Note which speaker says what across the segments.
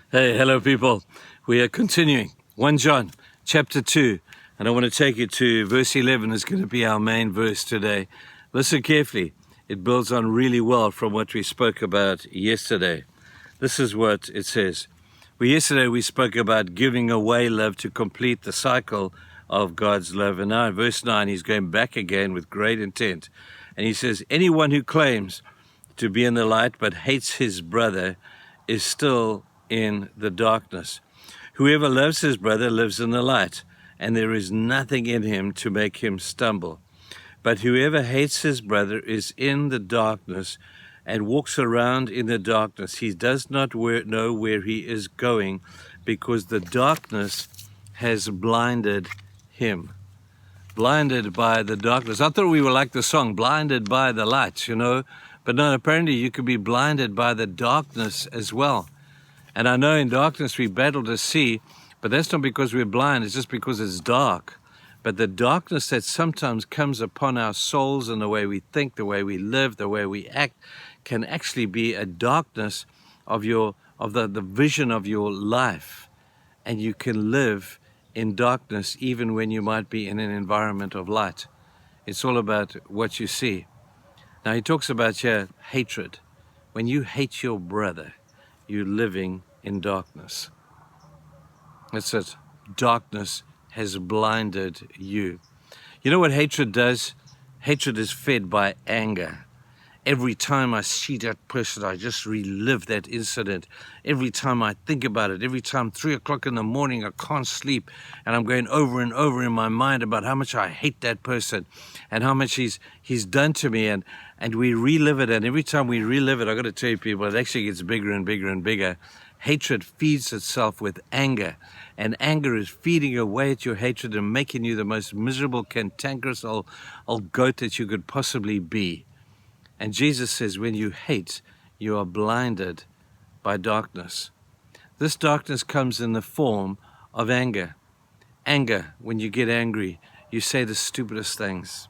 Speaker 1: Hey, hello people. We are continuing 1 John chapter 2, and I want to take you to verse 11 is going to be our main verse today. Listen carefully. It builds on really well from what we spoke about yesterday. This is what it says. Yesterday we spoke about giving away love to complete the cycle of God's love. And now in verse 9, he's going back again with great intent. And he says, anyone who claims to be in the light but hates his brother is still in the darkness. Whoever loves his brother lives in the light, and there is nothing in him to make him stumble. But whoever hates his brother is in the darkness and walks around in the darkness. He does not know where he is going because the darkness has blinded him. Blinded by the darkness. I thought we were like the song, blinded by the light, but no, apparently you could be blinded by the darkness as well. And I know in darkness we battle to see, but that's not because we're blind, it's just because it's dark. But the darkness that sometimes comes upon our souls and the way we think, the way we live, the way we act, can actually be a darkness of the vision of your life. And you can live in darkness even when you might be in an environment of light. It's all about what you see. Now he talks about here hatred. When you hate your brother, you're living in darkness. That's it. Darkness has blinded you. You know what hatred does? Hatred is fed by anger. Every time I see that person, I just relive that incident. Every time I think about it, every time 3 o'clock in the morning, I can't sleep, and I'm going over and over in my mind about how much I hate that person and how much he's done to me, and we relive it. And every time we relive it, I've got to tell you people, it actually gets bigger and bigger and bigger. Hatred feeds itself with anger, and anger is feeding away at your hatred and making you the most miserable, cantankerous old goat that you could possibly be. And Jesus says, when you hate, you are blinded by darkness. This darkness comes in the form of anger. Anger, when you get angry, you say the stupidest things.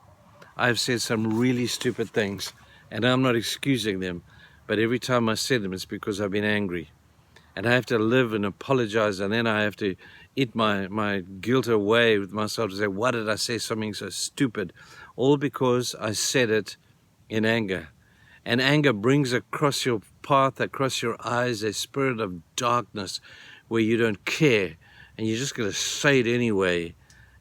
Speaker 1: I've said some really stupid things, and I'm not excusing them, but every time I say them, it's because I've been angry. And I have to live and apologize, and then I have to eat my guilt away with myself to say, why did I say something so stupid? All because I said it in anger. And anger brings across your path, across your eyes, a spirit of darkness where you don't care and you're just going to say it anyway.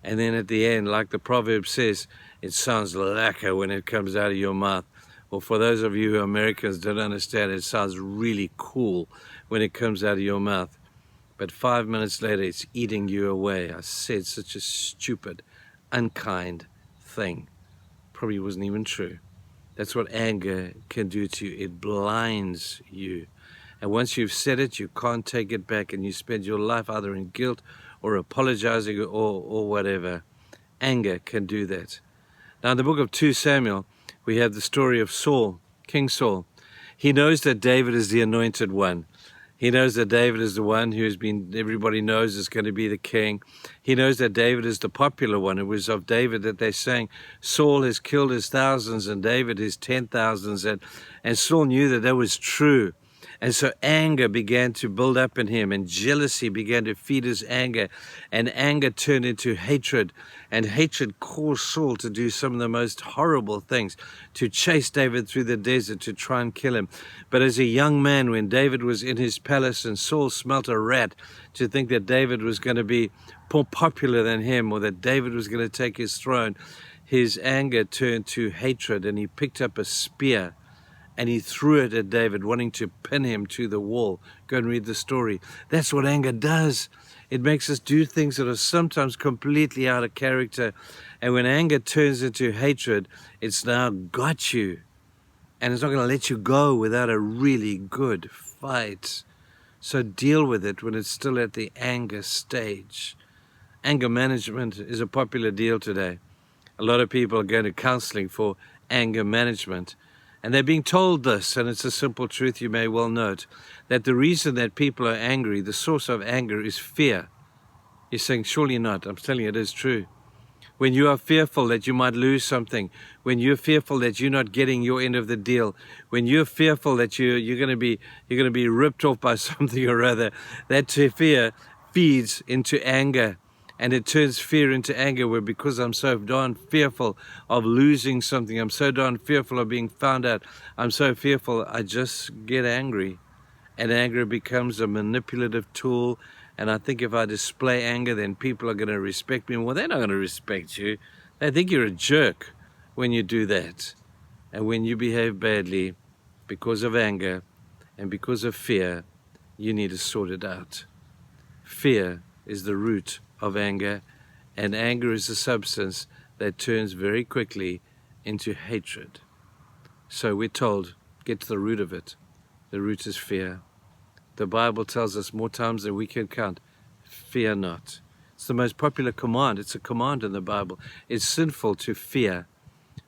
Speaker 1: And then at the end, like the proverb says, it sounds lacquer when it comes out of your mouth. Or for those of you who are Americans don't understand, it sounds really cool when it comes out of your mouth. But 5 minutes later, it's eating you away. I said such a stupid, unkind thing. Probably wasn't even true. That's what anger can do to you. It blinds you. And once you've said it, you can't take it back, and you spend your life either in guilt or apologizing or whatever. Anger can do that. Now in the book of 2 Samuel, we have the story of Saul, King Saul. He knows that David is the anointed one. He knows that David is the one everybody knows is going to be the king. He knows that David is the popular one. It was of David that they sang, Saul has killed his thousands and David his 10,000s. And Saul knew that was true. And so anger began to build up in him, and jealousy began to feed his anger, and anger turned into hatred, and hatred caused Saul to do some of the most horrible things, to chase David through the desert to try and kill him. But as a young man, when David was in his palace and Saul smelt a rat, to think that David was going to be more popular than him, or that David was going to take his throne, his anger turned to hatred, and he picked up a spear and he threw it at David, wanting to pin him to the wall. Go and read the story. That's what anger does. It makes us do things that are sometimes completely out of character. And when anger turns into hatred, it's now got you. And it's not going to let you go without a really good fight. So deal with it when it's still at the anger stage. Anger management is a popular deal today. A lot of people are going to counseling for anger management. And they're being told this, and it's a simple truth you may well note, that the reason that people are angry, the source of anger is fear. You're saying, surely not. I'm telling you, it is true. when you are fearful that you might lose something, when you're fearful that you're not getting your end of the deal, when you're fearful that you're going to be ripped off by something or other, that fear feeds into anger. And it turns fear into anger, where because I'm so darn fearful of losing something, I'm so darn fearful of being found out, I'm so fearful, I just get angry. And anger becomes a manipulative tool. And I think if I display anger, then people are going to respect me. Well, they're not going to respect you. They think you're a jerk when you do that. And when you behave badly because of anger and because of fear, you need to sort it out. Fear is the root of anger, and anger is a substance that turns very quickly into hatred. So we're told, get to the root of it. The root is fear. The Bible tells us more times than we can count, fear not. It's the most popular command. It's a command in the Bible. It's sinful to fear.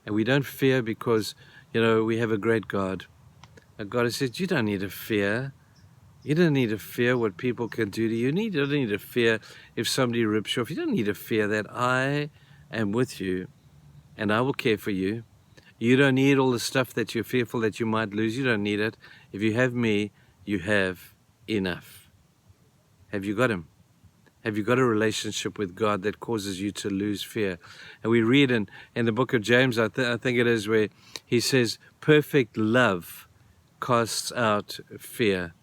Speaker 1: And we don't fear because, we have a great God. A God who says, you don't need to fear. You don't need to fear what people can do to you. You don't need to fear if somebody rips you off. You don't need to fear that. I am with you, and I will care for you. You don't need all the stuff that you're fearful that you might lose. You don't need it. If you have me, you have enough. Have you got him? Have you got a relationship with God that causes you to lose fear? And we read in the book of James, I think it is, where he says, perfect love casts out fear.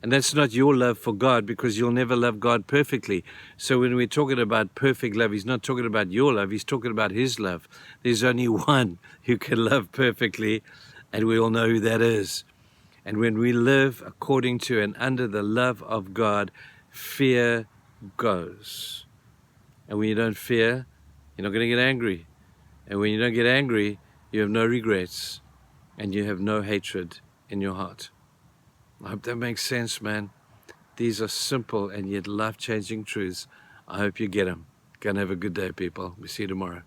Speaker 1: And that's not your love for God, because you'll never love God perfectly. So when we're talking about perfect love, he's not talking about your love, he's talking about his love. There's only one who can love perfectly, and we all know who that is. And when we live according to and under the love of God, fear goes. And when you don't fear, you're not going to get angry. And when you don't get angry, you have no regrets, and you have no hatred in your heart. I hope that makes sense, man. These are simple and yet life-changing truths. I hope you get them. Go and have a good day, people. We'll see you tomorrow.